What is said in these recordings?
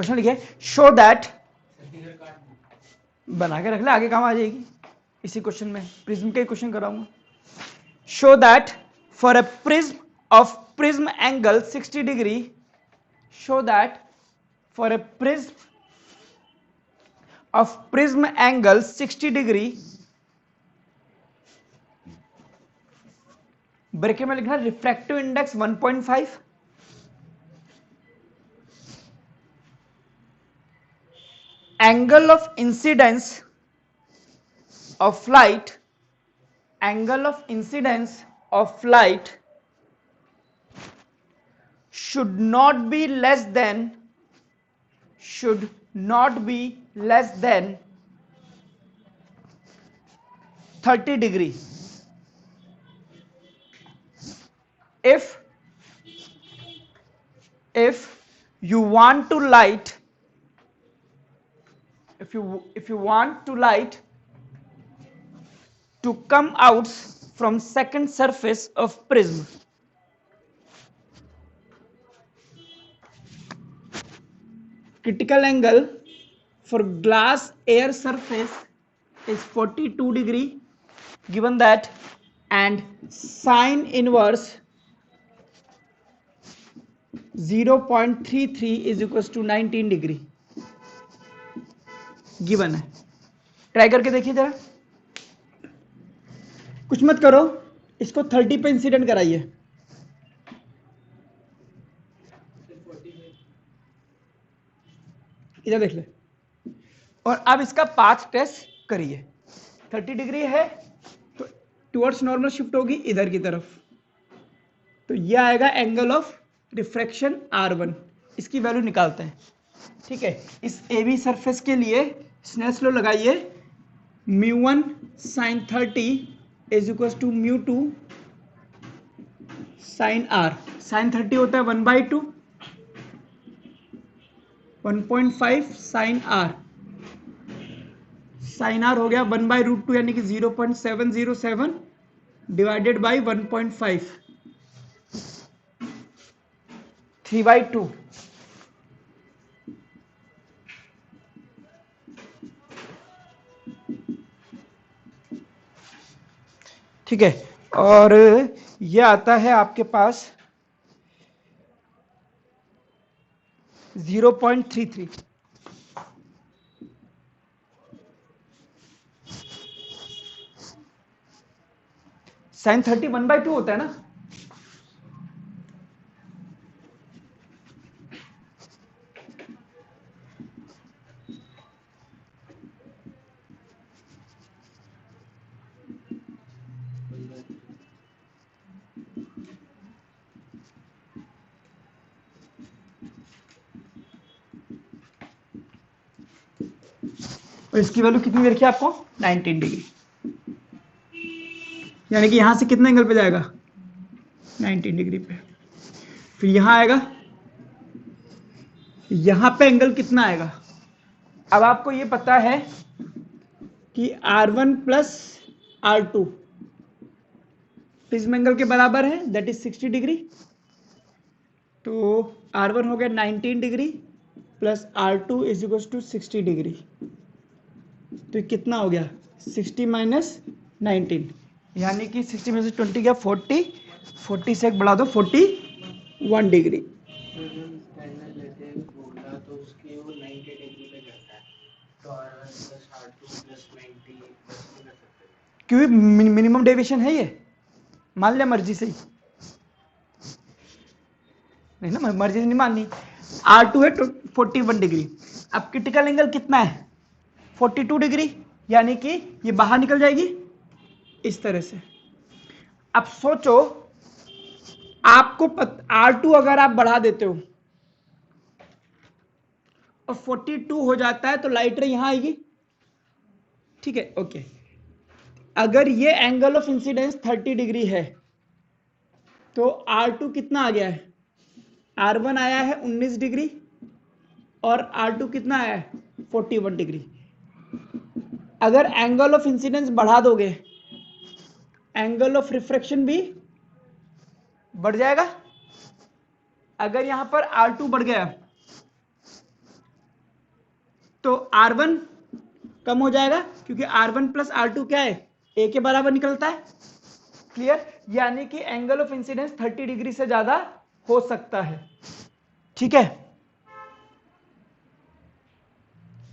Question लिखिए, show that, बना के रख ले, आगे काम आ जाएगी इसी क्वेश्चन में, प्रिज्म के क्वेश्चन कराऊंगा। Show that for a prism of prism angle 60 degree, show that for a prism of prism angle 60 degree, bracket में लिखना refractive index 1.5, angle of incidence of light, angle of incidence of light should not be less than 30 degree. If you want to light, if you want to light to come out from second surface of prism, critical angle for glass air surface is 42 degree given that, and sine inverse 0.33 is equals to 19 degree given है। Try करके देखिए जरा, कुछ मत करो, इसको 30 पे incident कराइए, इधर देख ले, और अब इसका पाथ टेस्ट करिए। 30 डिग्री है तो टुवर्ड्स नॉर्मल शिफ्ट होगी इधर की तरफ, तो ये आएगा एंगल ऑफ रिफ्रैक्शन R1, इसकी वैल्यू निकालते हैं। ठीक है, इस AB सरफेस के लिए स्नेल्स लॉ लगाइए, μ1 sin 30 is equal to μ2 sin R। sin 30 होता है 1/2, 1.5 sin R, sin R हो गया 1/√2 यानी कि 0.707 डिवाइडेड बाई 1.5, 3/2। ठीक है, और ये आता है आपके पास 0.33। sin 30 1/2 होता है ना, और इसकी वैल्यू कितनी दे रखी है आपको, 19 डिग्री, यानी कि यहां से कितने एंगल पे जाएगा, 19 डिग्री पे। फिर यहां आएगा, यहां पे एंगल कितना आएगा। अब आपको ये पता है कि R1 plus R2 prism angle के बराबर है, दैट इज 60 डिग्री। तो R1 हो गया 19 degree plus R2 is equal to 60 degree, तो कितना हो गया 60 माइनस 19, यानी कि 60 में से 20 गया 40, 40 से एक बढ़ा दो 41 डिग्री। क्योंकि मिनिमम डेविएशन है ये, मान लिया मर्जी से ही, नहीं ना, मर्जी से नहीं माननी। R2 है 41 डिग्री, अब क्रिटिकल एंगल कितना है 42 डिग्री, यानी कि ये बाहर निकल जाएगी इस तरह से। अब सोचो आपको R2 अगर आप बढ़ा देते हो और 42 हो जाता है तो लाइट रे यहां आएगी। ठीक है, ओके। अगर ये एंगल ऑफ इंसिडेंस 30 डिग्री है तो R2 कितना आ गया है, R1 आया है 19 डिग्री और R2 कितना आया है 41 डिग्री। अगर एंगल ऑफ इंसिडेंस बढ़ा दोगे, एंगल ऑफ रिफ्रैक्शन भी बढ़ जाएगा। अगर यहां पर R2 बढ़ गया तो R1 कम हो जाएगा क्योंकि R1 प्लस R2 क्या है, A के बराबर निकलता है। क्लियर? यानी कि एंगल ऑफ इंसिडेंस 30 डिग्री से ज्यादा हो सकता है। ठीक है,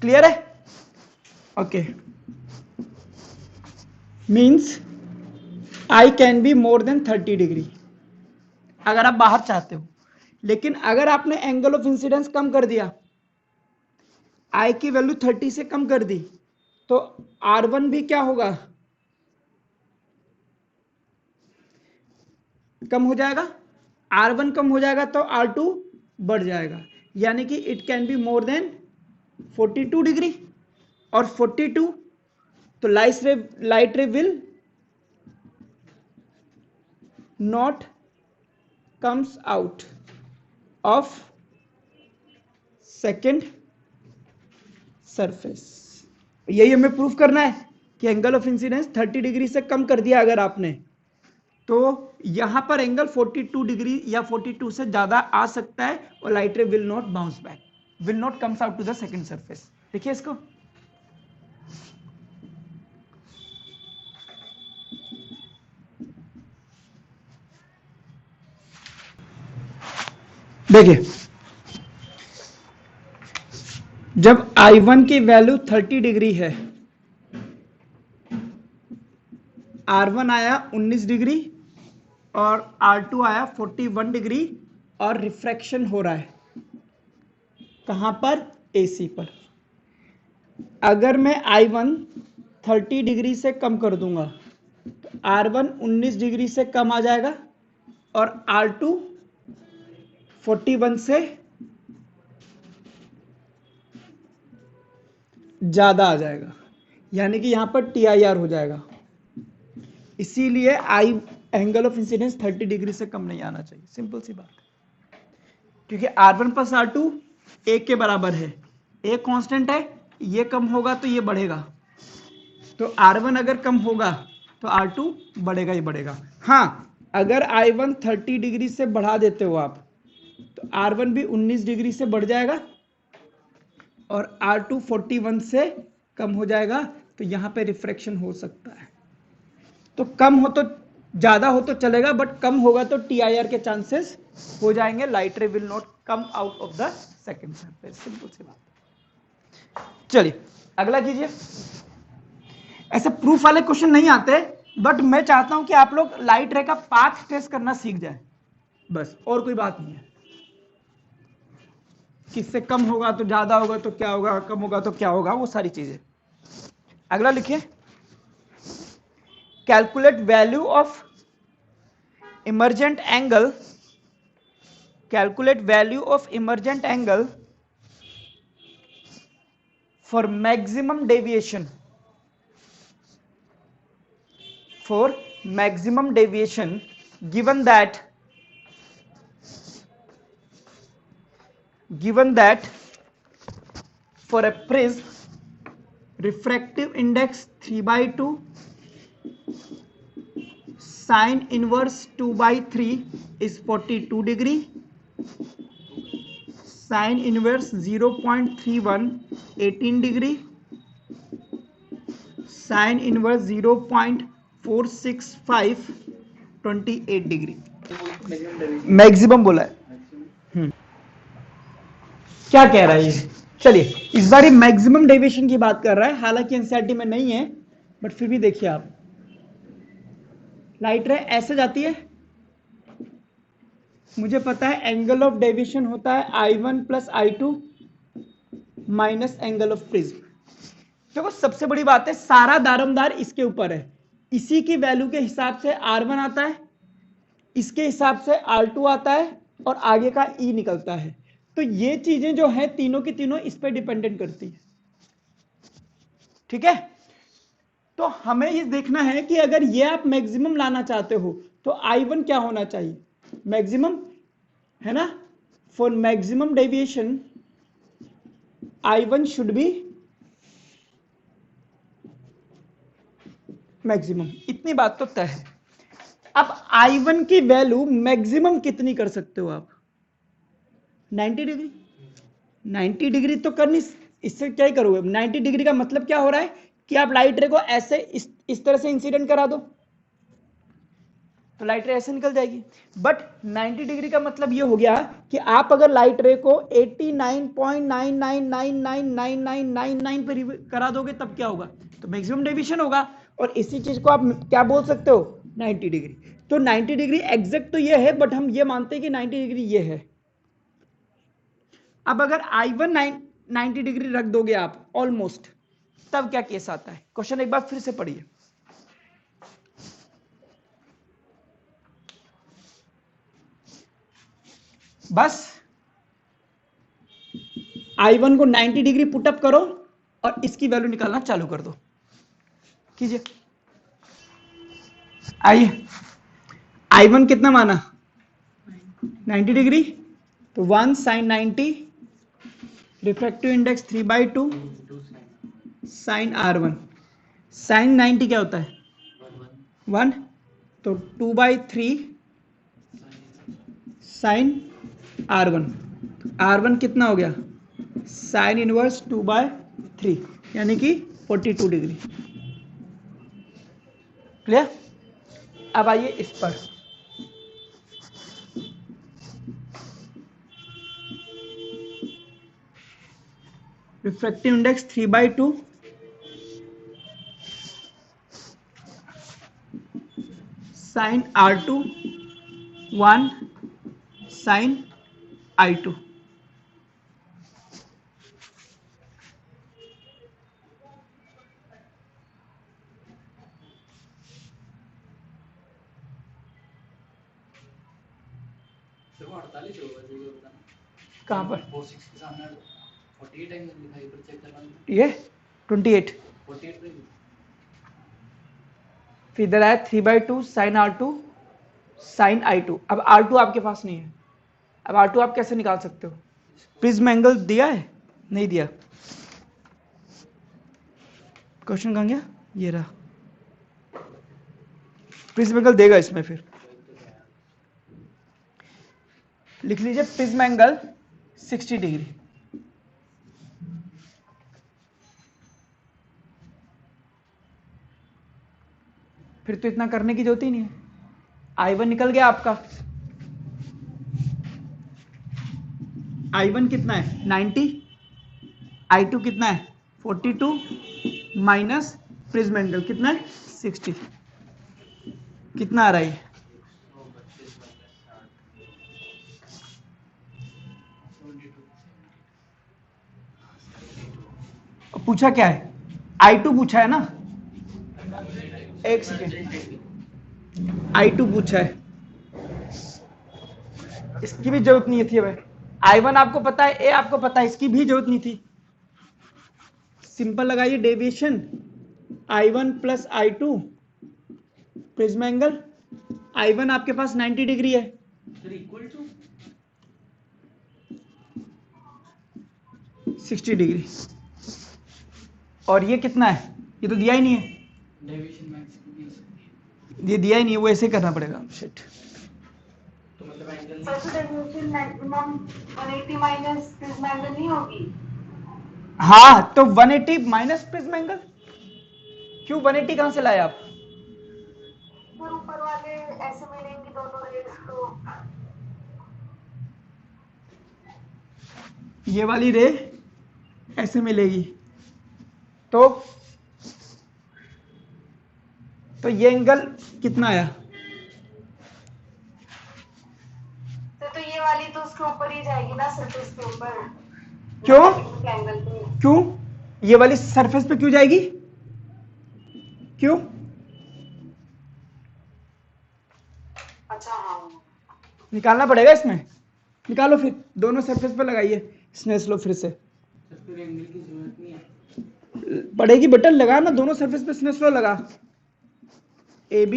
क्लियर है? Okay, means I can be more than 30 degree अगर आप बाहर चाहते हो। लेकिन अगर आपने एंगल ऑफ इंसिडेंस कम कर दिया, I की वैल्यू 30 से कम कर दी, तो R1 भी क्या होगा, कम हो जाएगा। R1 कम हो जाएगा तो R2 बढ़ जाएगा, यानी कि it can be more than 42 degree. और 42 तो light ray will not comes out of second surface. यही हमें प्रूफ करना है कि एंगल ऑफ इंसिडेंस 30 डिग्री से कम कर दिया अगर आपने, तो यहां पर एंगल 42 डिग्री या 42 से ज्यादा आ सकता है और light ray will not bounce back, will not comes out to the second surface. देखिए इसको, देखिए जब I1 की वैल्यू 30 डिग्री है, R1 आया 19 डिग्री और R2 आया 41 डिग्री और रिफ्रैक्शन हो रहा है कहां पर, AC पर। अगर मैं I1 30 डिग्री से कम कर दूंगा तो R1 19 डिग्री से कम आ जाएगा और R2 41 से ज्यादा आ जाएगा, यानी कि यहां पर TIR हो जाएगा। इसीलिए एंगल ऑफ इंसिडेंस 30 डिग्री से कम नहीं आना चाहिए, सिंपल सी बात, क्योंकि R1 प्लस R2 एक के बराबर है, एक कांस्टेंट है, ये कम होगा तो ये बढ़ेगा, तो R1 अगर कम होगा तो R2 बढ़ेगा ही बढ़ेगा। हाँ, अगर I1 30 डिग्री से बढ़ा देते हो आप तो R1 भी 19 डिग्री से बढ़ जाएगा और R2 41 से कम हो जाएगा, तो यहां पे रिफ्रैक्शन हो सकता है। तो कम हो तो ज्यादा हो तो चलेगा, बट कम होगा तो TIR के चांसेस हो जाएंगे, light ray will not come out of the second surface, simple सी बात। चलिए अगला कीजिए। ऐसे प्रूफ वाले क्वेश्चन नहीं आते, बट मैं चाहता हूं कि आप लोग लाइट रे का पाथ ट्रेस करना सीख जाए, बस, और कोई बात नहीं है। किससे कम होगा तो ज्यादा होगा तो क्या होगा, कम होगा तो क्या होगा, वो सारी चीजें। अगला लिखिए, calculate value of emergent angle, calculate value of emergent angle for maximum deviation, for maximum deviation given that for a prism refractive index 3/2, sin inverse 2/3 is 42 degree, sin inverse 0.31 18 degree, sin inverse 0.465 28 degree. Maximum बोला है, क्या कह रहा है ये? चलिए इस बार ये मैक्सिमम डेविएशन की बात कर रहा है, हालांकि एनसीईआरटी में नहीं है, बट फिर भी देखिए आप, लाइट रे ऐसे जाती है, मुझे पता है एंगल ऑफ डेविएशन होता है I1 plus I2 minus angle of prism. देखो सबसे बड़ी बात है, सारा दारोमदार इसके ऊपर है, इसी की वैल्यू के हिसाब से R1 आता है, इसके हिसाब से R2 आता है और आगे का E निकलता है। तो ये चीजें जो है तीनों की तीनों इस पे डिपेंडेंट करती है। ठीक है, तो हमें ये देखना है कि अगर ये आप मैक्सिमम लाना चाहते हो तो I1 क्या होना चाहिए, मैक्सिमम, है ना। For maximum deviation I1 should be maximum, इतनी बात तो तय है। अब I1 की वैल्यू मैक्सिमम कितनी कर सकते हो आप, 90 डिग्री। 90 डिग्री तो कर नहीं, इससे क्या ही करोगे, 90 डिग्री का मतलब क्या हो रहा है कि आप लाइट रे को ऐसे इस तरह से इंसिडेंट करा दो तो लाइट रे ऐसे निकल जाएगी। बट 90 डिग्री का मतलब ये हो गया कि आप अगर लाइट रे को 89.99999999 पे करा दोगे तब क्या होगा, तो मैक्सिमम डेविएशन होगा। और इसी चीज को आप क्या बोल सकते हो, 90 डिग्री। तो 90 डिग्री एग्जैक्ट तो ये है, बट हम ये मानते हैं कि 90 डिग्री ये है। अब अगर I1 90 डिग्री रख दोगे आप ऑलमोस्ट, तब क्या केस आता है, क्वेश्चन एक बार फिर से पढ़िए। बस I1 को 90 डिग्री पुटअप करो और इसकी वैल्यू निकालना चालू कर दो, कीजिए। आइए, I1 कितना माना, 90 डिग्री, तो 1 sin 90, refractive index 3/2 sin R1। sin 90 क्या होता है 1, तो 2/3 sin R1। R1 कितना हो गया, साइन इनवर्स 2/3 यानी कि 42 डिग्री। क्लियर। अब आइए इस पर, refractive index 3/2 sign R2 1 sign I2। कहाँ पर ये 28, फिर इधर आया 3/2 साइन R2 साइन I2। अब R2 आपके पास नहीं है, अब R2 आप कैसे निकाल सकते हो, प्रिज्म एंगल दिया है, नहीं दिया, क्वेश्चन कहाँ गया, ये रहा, प्रिज्म एंगल देगा इसमें, फिर लिख लीजिए प्रिज्म एंगल 60 डिग्री। फिर तो इतना करने की जरूरत ही नहीं है, I1 निकल गया आपका, I1 कितना है 90, I2 कितना है 42 माइनस प्रिज्म एंगल कितना है 60, कितना आ रहा है, पूछा क्या है, I2 पूछा है ना, एक सेकेंड, I2 पूछा है, इसकी भी जरूरत नहीं थी भाई, I1 आपको पता है, A आपको पता है, इसकी भी जरूरत नहीं थी। सिंपल लगाइए deviation I1 plus I2 prism angle, I1 आपके पास 90 डिग्री है, इक्वल टू 60 डिग्री, और ये कितना है, ये तो दिया ही नहीं है, ये दिया ही नहीं है, वो ऐसे करना पड़ेगा। शिट, तो मतलब angle maximum 180 minus prism angle नहीं होगी। हाँ, तो 180 माइनस प्रिज्म एंगल, क्यों 180 कहां से लाए आप, फिर ऊपर वाले ऐसे मिलेंगी दोनों रेस, तो ये वाली रे ऐसे मिलेगी, तो ये एंगल कितना आया, तो ये वाली तो उसके ऊपर ही जाएगी ना, सरफेस के ऊपर। क्यों एंगल पे क्यों, ये वाली सरफेस पे क्यों जाएगी, क्यों, अच्छा हाँ, निकालना पड़ेगा इसमें, निकालो फिर, दोनों सरफेस पे लगाइए, स्नेस लो फिर से, एंगल की जरूरत नहीं है, पड़ेगी, बटन लगा ना, दोनों सरफेस पे स्नेस लो लगा, AB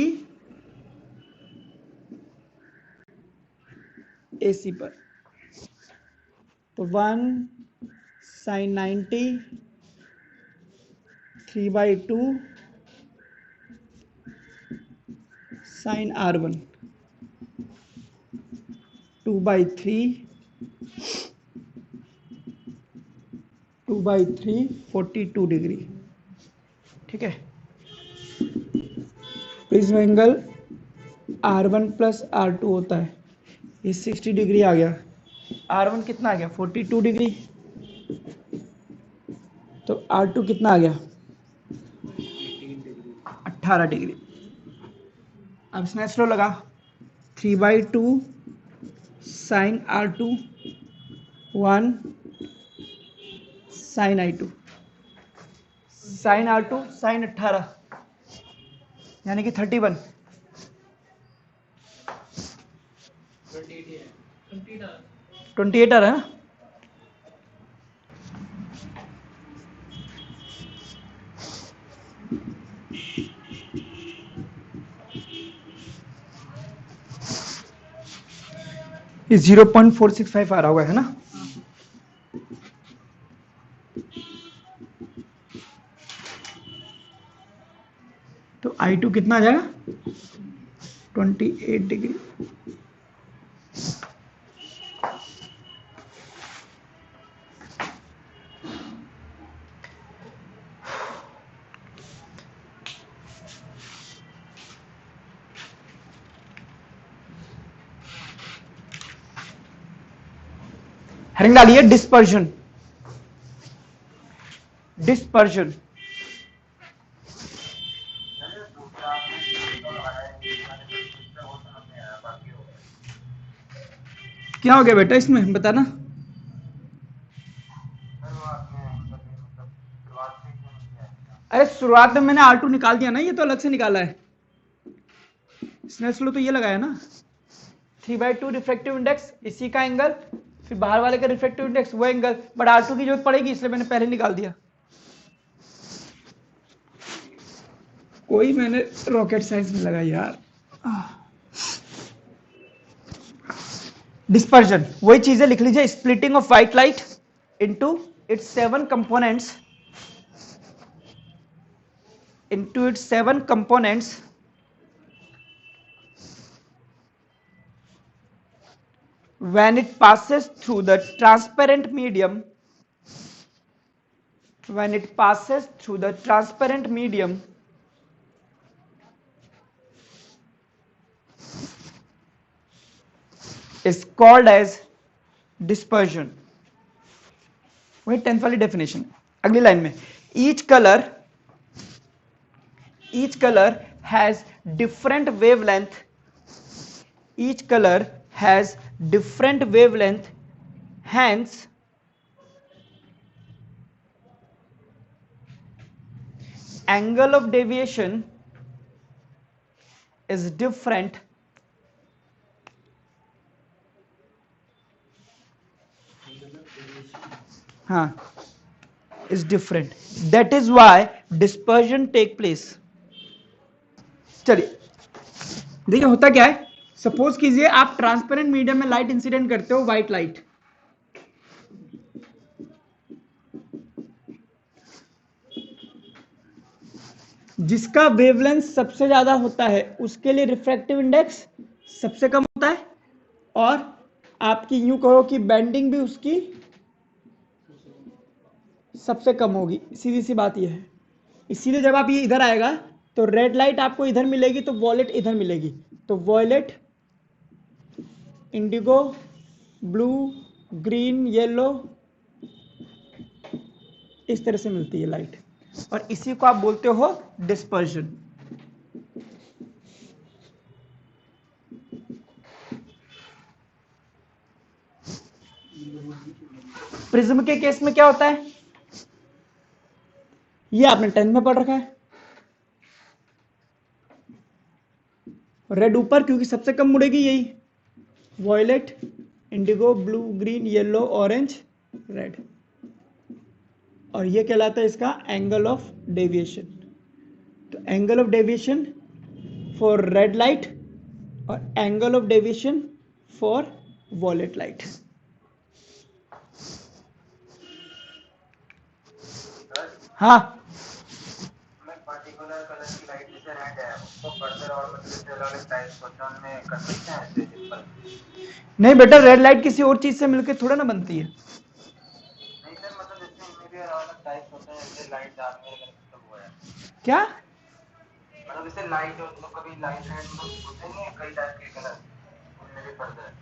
AC पर, तो 1 sin 90 3/2 sin R1 2/3 2/3 42 डिग्री। ठीक है, prism angle R1 plus R2 होता है, ये 60 डिग्री आ गया। R1 कितना आ गया 42 डिग्री, तो R2 कितना आ गया 18 डिग्री। अब स्नेल्स लॉ लगा, 3/2 sign R2 1 sign I2, sign R2 sign 18 यानी कि 31, 28 आ रहा है ना। ये 0.465 आ रहा होगा, है ना। तो I2 कितना आ जाएगा 28 डिग्री। हेडिंग डालिए डिस्पर्जन। डिस्पर्जन क्या हो गया बेटा इसमें बताना। अरे शुरुआत में मैंने R2 निकाल दिया ना, ये तो अलग से निकाला है। स्नेल्स लॉ तो ये लगाया ना, 3/2 रिफ्रैक्टिव इंडेक्स, इसी का एंगल, फिर बाहर वाले का रिफ्रैक्टिव इंडेक्स वो एंगल, बट R2 की जरूरत पड़ेगी इसलिए मैंने पहले निकाल दिया। कोई मैंने रॉकेट साइंस में लगा यार। डिस्पर्जन वही चीजें लिख लीजिए, splitting of white light into its 7 components, into its 7 components when it passes through the transparent medium, when it passes through the transparent medium is called as dispersion। वही 10th वाली definition. अगली line में, each color has different wavelength, each color has different wavelength, hence angle of deviation is different, is different, that is why dispersion take place। चलिए देखिए होता क्या है, suppose कीजिए आप ट्रांसपेरेंट मीडियम में लाइट इंसिडेंट करते हो, व्हाइट लाइट, जिसका वेवलेंथ सबसे ज्यादा होता है उसके लिए रिफ्रैक्टिव इंडेक्स सबसे कम होता है, और आपकी यूं कहो कि बेंडिंग भी उसकी सबसे कम होगी। सीधी सी बात यह है, इसीलिए जब आप ये इधर आएगा तो रेड लाइट आपको इधर मिलेगी तो वॉयलेट इधर मिलेगी, तो violet, indigo, blue, green, yellow, इस तरह से मिलती है लाइट, और इसी को आप बोलते हो डिस्पर्जन। प्रिज्म के केस में क्या होता है, ये आपने 10th में पढ़ रखा है, रेड ऊपर क्योंकि सबसे कम मुड़ेगी यही, violet, indigo, blue, green, yellow, orange, red, और ये कहलाता है इसका एंगल ऑफ डेविएशन। तो angle of deviation for red light और angle of deviation for violet light. हाँ, पर्टिकुलर कलर की लाइट जैसे रेड है उसको फर्दर और मतलब अलग टाइप फोटोन में कर सकते हैं ऐसे सिंपल। नहीं बेटा, रेड लाइट किसी और चीज से मिलकर थोड़ा ना बनती है। नहीं सर, मतलब इसमें टाइप होते हैं जैसे लाइट डार्क में मतलब हुआ है क्या? मतलब जैसे लाइट मतलब कभी लाइट रेड मतलब होते नहीं कई टाइप के कलर उनमें भी पड़ता है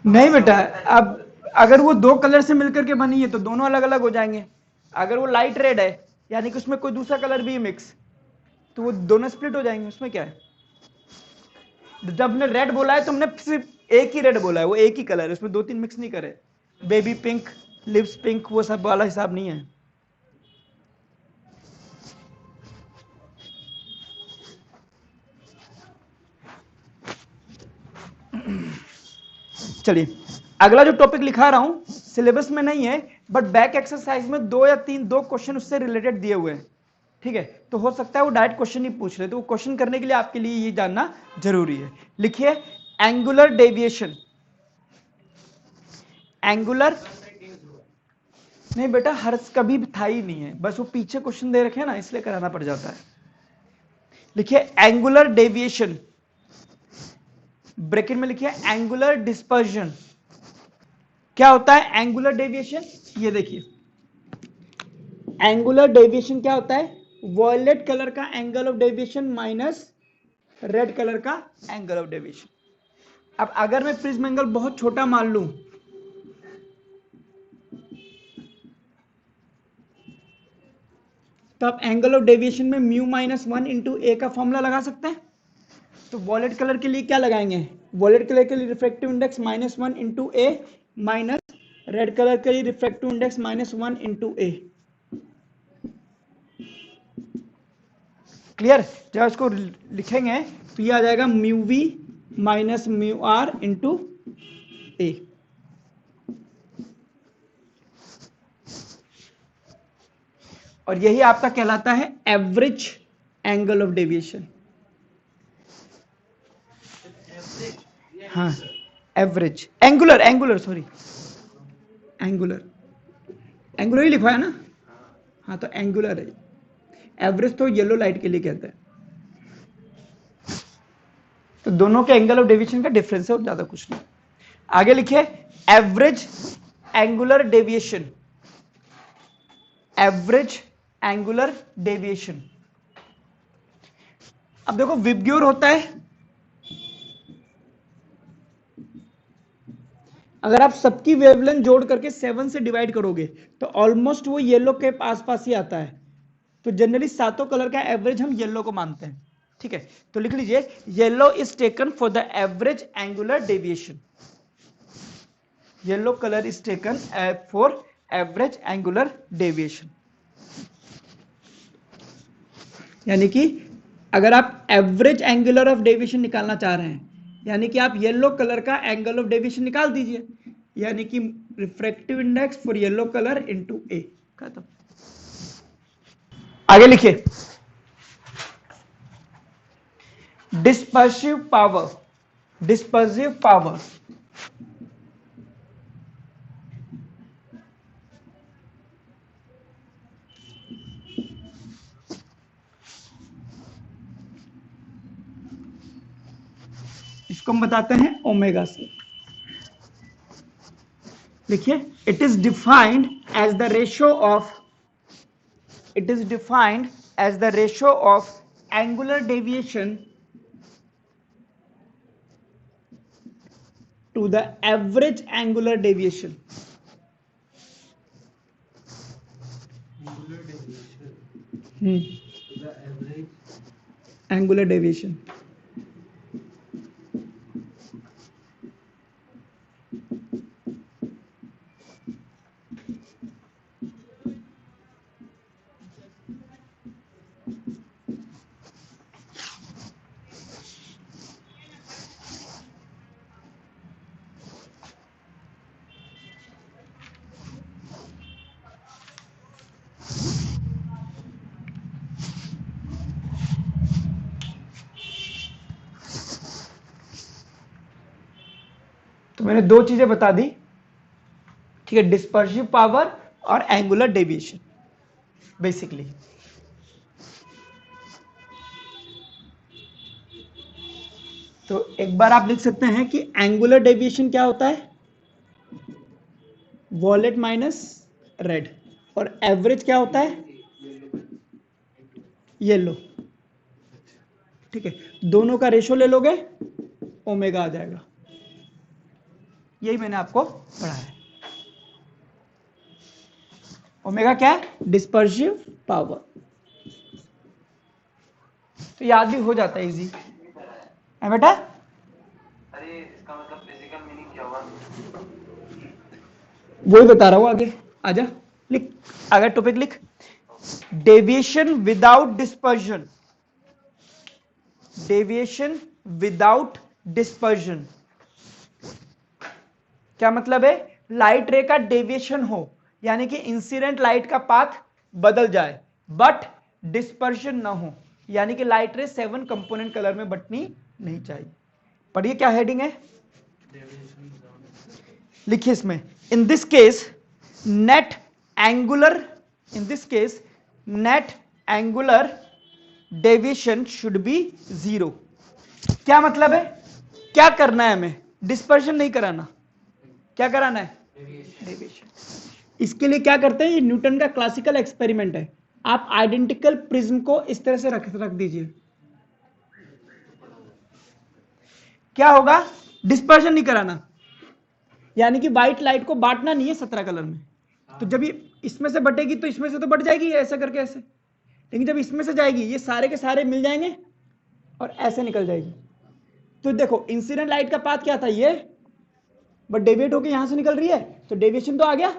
नहीं बेटा, अब अगर वो दो कलर से मिलकर के बनी है तो दोनों अलग अलग हो जाएंगे। अगर वो लाइट रेड है यानी कि उसमें कोई दूसरा कलर भी है मिक्स, तो वो दोनों स्प्लिट हो जाएंगे, उसमें क्या है। जब हमने रेड बोला है तो हमने सिर्फ एक ही रेड बोला है, वो एक ही कलर है, उसमें दो तीन मिक्स नहीं करे। बेबी पिंक, लिप्स पिंक, वो सब वाला हिसाब नहीं है। चलिए अगला जो टॉपिक लिखा रहा हूं सिलेबस में नहीं है, बट बैक एक्सरसाइज में दो क्वेश्चन उससे रिलेटेड दिए हुए हैं। ठीक है, तो हो सकता है वो डायरेक्ट क्वेश्चन ही पूछ रहे, तो वो क्वेश्चन करने के लिए आपके लिए ये जानना जरूरी है। लिखिए एंगुलर डेविएशन। एंगुलर नहीं बेटा, हर कभी था ही नहीं है, बस वो पीछे क्वेश्चन दे रखे हैं ना, इसलिए कराना पड़ जाता है। लिखिए एंगुलर डेविएशन, ब्रैकेट में लिखिए एंगुलर डिस्पर्जन। क्या होता है एंगुलर डेविएशन? ये देखिए एंगुलर डेविएशन क्या होता है, वॉयलेट कलर का angle of deviation minus red colour का एंगल ऑफ डेविएशन। अब अगर मैं प्रिज्म एंगल बहुत छोटा मान लूं तो आप एंगल ऑफ डेविएशन में म्यू माइनस 1 इंटू ए का फॉर्मूला लगा सकते हैं। तो वॉलेट कलर के लिए क्या लगाएंगे, वॉलेट कलर के लिए refractive index -1 into A minus red colour के लिए refractive index -1 into A. Clear? जब इसको लिखेंगे तो ये आ जाएगा mu we minus mu are into A. और यही आपका कहलाता है एवरेज एंगल ऑफ डेविएशन। हाँ एवरेज, एंगुलर सॉरी, एंगुलर ही लिखवाया ना। हाँ तो एंगुलर है, एवरेज तो येलो लाइट के लिए कहते हैं। तो दोनों के एंगल ऑफ डेविएशन का डिफरेंस है और ज्यादा कुछ नहीं। आगे लिखिए average angular deviation, average angular deviation. अब देखो विबग्योर होता है, अगर आप सबकी वेवलेंथ जोड़ करके 7 से डिवाइड करोगे तो ऑलमोस्ट वो येलो के आसपास ही आता है। तो जनरली सातों कलर का एवरेज हम येलो को मानते हैं। ठीक है, तो लिख लीजिए yellow is taken for the average angular deviation. Yellow colour is taken for average angular deviation. यानी कि अगर आप एवरेज एंगुलर ऑफ डेविएशन निकालना चाह रहे हैं यानी कि आप येलो कलर का एंगल ऑफ डेविएशन निकाल दीजिए, यानी कि refractive index for yellow colour into A. खत्म। आगे लिखिए डिस्पर्सिव पावर, डिस्पर्सिव पावर इसको हम बताते हैं ओमेगा से। देखिए it is defined as the ratio of, it is defined as the ratio of angular deviation to the average angular deviation. Angular deviation Hmm. to the average Angular deviation. तो मैंने दो चीजें बता दी, ठीक है, डिस्पर्सिव पावर और angular deviation basically. तो एक बार आप लिख सकते हैं कि एंगुलर डेविएशन क्या होता है, वॉलेट माइनस रेड। और एवरेज क्या होता है? येलो। ठीक है, दोनों का रेशो ले लोगे, ओमेगा आ जाएगा। यही मैंने आपको पढ़ाया है। ओमेगा क्या है? Dispersive power. तो याद भी हो जाता है इजी है बेटा। अरे इसका मतलब फिजिकल मीनिंग क्या हुआ? वही बता रहा हूं, आगे आजा, लिख, आगे टॉपिक लिख। Deviation without dispersion, deviation without dispersion क्या मतलब है? लाइट रे का डेविएशन हो, यानी कि इंसिडेंट लाइट का पाथ बदल जाए, बट डिस्पर्शन ना हो, यानी कि लाइट रे 7 कंपोनेंट कलर में बटनी नहीं चाहिए। पढ़िए क्या हेडिंग है, लिखिए इसमें। In this case net angular, in this case net angular deviation should B 0। क्या मतलब है? क्या करना है हमें? डिस्पर्शन नहीं कराना, क्या कराना है? डेविएशन। इसके लिए क्या करते हैं? ये न्यूटन का क्लासिकल एक्सपेरिमेंट है। आप आइडेंटिकल प्रिज्म को इस तरह से रख दीजिए, क्या होगा? डिस्पर्शन नहीं कराना, यानी कि व्हाइट लाइट को बांटना नहीं है 17 कलर में। तो जब ये इसमें से बटेगी तो इसमें से तो बट जाएगी ऐसा करके ऐसे, लेकिन जब इसमें से जाएगी ये सारे के सारे मिल जाएंगे और ऐसे निकल जाएगी। तो देखो इंसिडेंट लाइट का पाथ क्या था? ये, बट डेविएट होके यहां से निकल रही है, तो डेविएशन तो आ गया,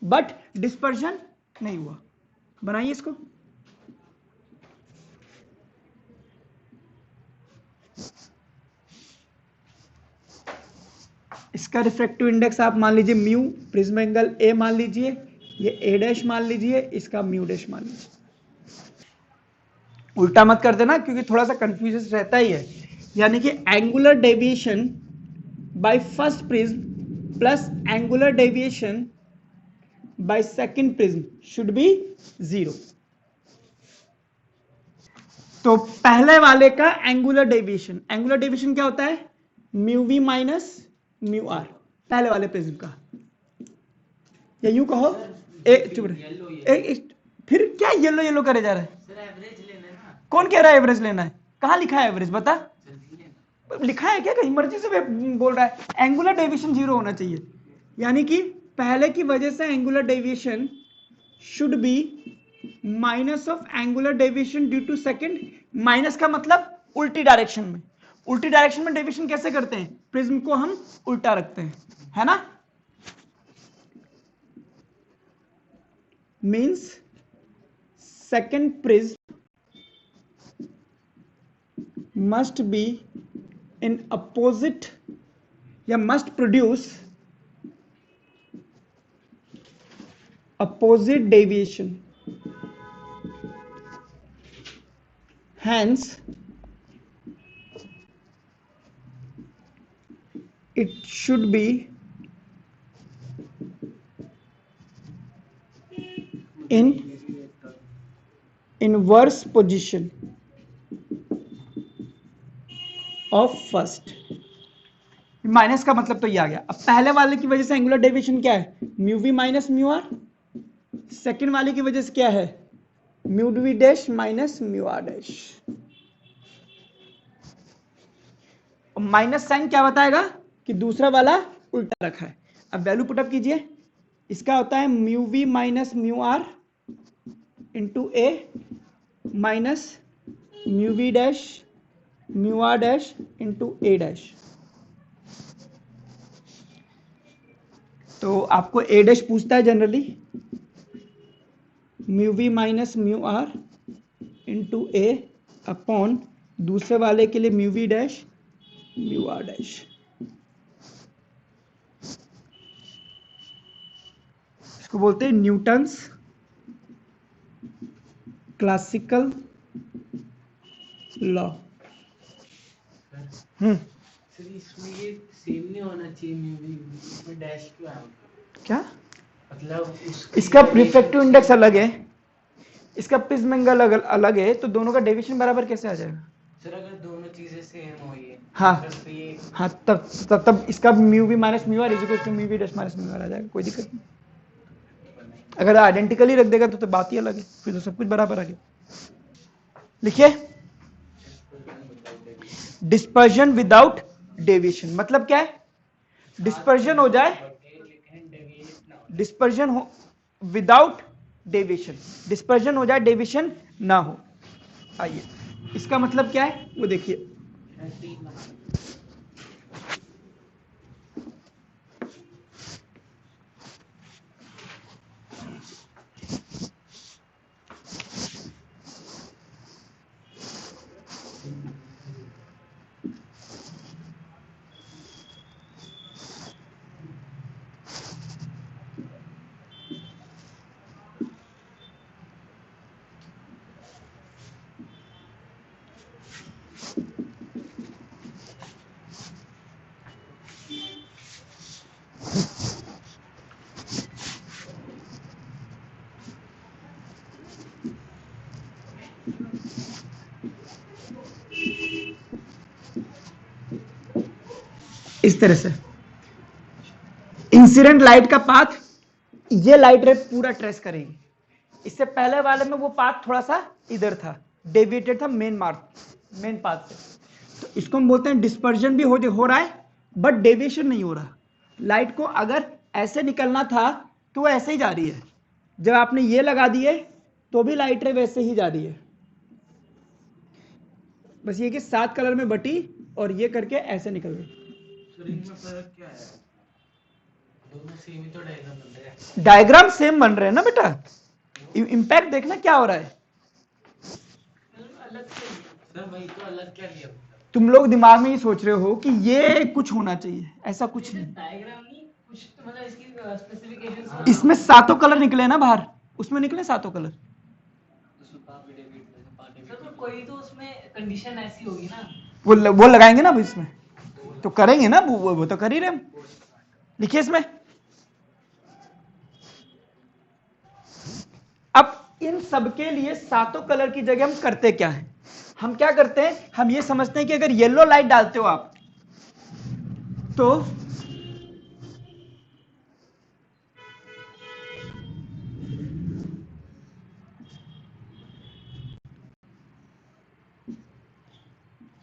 बट डिस्पर्शन नहीं हुआ। बनाइए इसको। इसका रिफ्रैक्टिव इंडेक्स आप मान लीजिए म्यू, प्रिज्म एंगल ए मान लीजिए, ये ए डैश मान लीजिए, इसका म्यू डैश मान लीजिए। उल्टा मत कर देना क्योंकि थोड़ा सा कंफ्यूजन रहता ही है। यानी कि angular deviation by first prism plus angular deviation by second prism should be 0। तो पहले वाले का एंगुलर डेविएशन, एंगुलर डेविएशन क्या होता है? Mu we minus mu R, पहले वाले प्रिज्म का, या यूं कहो चुप रहे, फिर क्या येलो येलो करे जा रहा है? सर एवरेज लेना है ना। कौन कह रहा है एवरेज लेना है? कहां लिखा है एवरेज? बता, लिखा है क्या? कहीं मर्जी से बोल रहा है। एंगुलर डेविएशन 0 होना चाहिए, यानी कि पहले की वजह से angular deviation should be minus of angular deviation due to second. Minus का मतलब उल्टी डायरेक्शन में। उल्टी डायरेक्शन में डेविएशन कैसे करते हैं? प्रिज्म को हम उल्टा रखते हैं, है ना? Means second prism must be in opposite या must produce opposite deviation, hence it should be in inverse position of first. Minus का मतलब तो ये आ गया। अब पहले वाले की वजह से एंगुलर डेविएशन क्या है? Mu we minus mu R. Second वाले की वजह से क्या है? Mu we dash minus mu R dash. Minus sign क्या बताएगा? कि दूसरा वाला उल्टा रखा है। अब वैल्यू पुटअप कीजिए, इसका होता है mu we minus mu are into A minus mu we dash mu R dash into A dash. तो आपको ए डैश पूछता है generally, mu we minus mu are into A upon दूसरे वाले के लिए mu we dash mu R dash. इसको बोलते हैं न्यूटन्स क्लासिकल लॉ। सर इसमें ये सेम नहीं होना चाहिए, म्यू वी इसमें डैश क्यों है? क्या मतलब इसका रिफ्रैक्टिव इंडेक्स अलग है, इसका प्रिज्म एंगल अलग है, तो दोनों का डेविएशन बराबर कैसे आ जाएगा? सर अगर दोनों चीजें सेम हो ये, हाँ तो ये हाँ, तब इसका mu we minus mu r is equal to mu we dash minus mu r आ जाएगा, कोई दिक्कत नहीं। अगर आइडेंटिकली रख देगा तो बात ही अलग है, फिर तो सब कुछ बराबर आ गया। लिखिए डिस्पर्जन विदाउट डेविएशन, मतलब क्या है? डिस्पर्जन हो जाए, डिस्पर्जन हो विदाउट डेविएशन, डिस्पर्जन हो जाए डेविएशन ना हो। आइए इसका मतलब क्या है वो देखिए। इस तरह से इंसिडेंट लाइट का पाथ ये लाइट रे पूरा ट्रेस करेगी। इससे पहले वाले में वो पाथ थोड़ा सा इधर था, डेविएटेड था मेन पाथ से। तो इसको हम बोलते हैं डिस्पर्जन भी हो रहा है बट डेविएशन नहीं हो रहा। लाइट को अगर ऐसे निकलना था तो वो ऐसे ही जा रही है, जब आपने ये लगा दिए तो भी लाइट रे वैसे ही जा रही है, बस ये कि 7 कलर में बटी और ये करके ऐसे निकल गई। रिंग में फर्क क्या है? दोनों सेम ही तो डायग्राम बन रहे हैं। डायग्राम सेम बन रहे हैं ना बेटा, इंपैक्ट देखना क्या हो रहा है। अलग से सर वही तो अलग क्या लिया? तुम लोग दिमाग में ही सोच रहे हो कि ये कुछ होना चाहिए, ऐसा कुछ नहीं। डायग्राम नहीं कुछ मतलब इसकी स्पेसिफिकेशंस। इसमें 7 कलर निकले ना बाहर, उसमें निकले 7 कलर। सर तो कोई तो उसमें कंडीशन ऐसी होगी ना, वो लगाएंगे ना, अब इसमें तो करेंगे ना, वो तो कर ही रहे हम। लिखिए इसमें अब इन सबके लिए 7 कलर की जगह हम करते क्या है? हम क्या करते हैं, हम ये समझते हैं कि अगर येलो लाइट डालते हो आप तो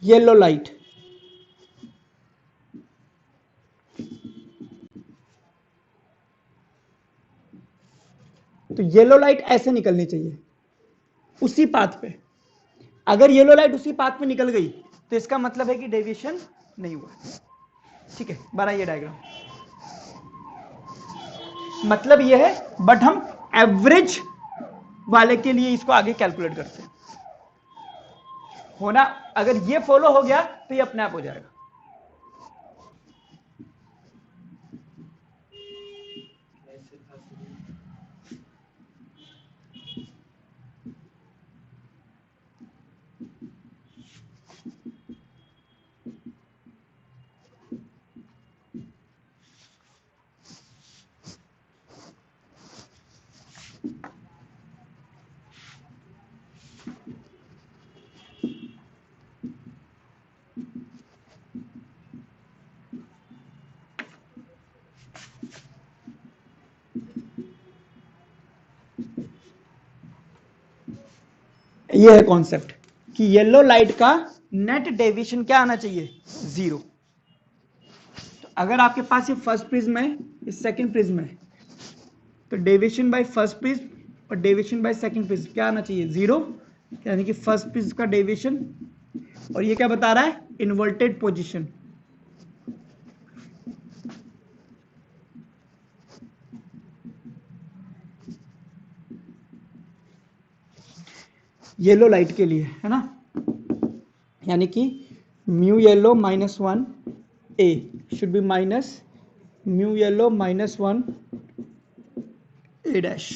येलो लाइट, तो येलो लाइट ऐसे निकलनी चाहिए उसी पाथ पे। अगर येलो लाइट उसी पाथ पे निकल गई तो इसका मतलब है कि डेविएशन नहीं हुआ। ठीक है, बनाइए डायग्राम। मतलब यह है, बट हम एवरेज वाले के लिए इसको आगे कैलकुलेट करते हैं। होना अगर ये फॉलो हो गया तो ये अपने आप हो जाएगा। ये है कॉन्सेप्ट कि येलो लाइट का नेट डेविएशन क्या आना चाहिए? 0। तो अगर आपके पास ये फर्स्ट प्रिज्म है, ये सेकंड प्रिज्म है, तो डेविएशन बाय फर्स्ट प्रिज्म और डेविएशन बाय सेकंड प्रिज्म क्या आना चाहिए? 0। यानी कि फर्स्ट प्रिज्म का डेविएशन, और ये क्या बता रहा है? Inverted position. येलो लाइट के लिए है ना, यानी कि mu yellow -1 A should be minus mu yellow -1 A dash.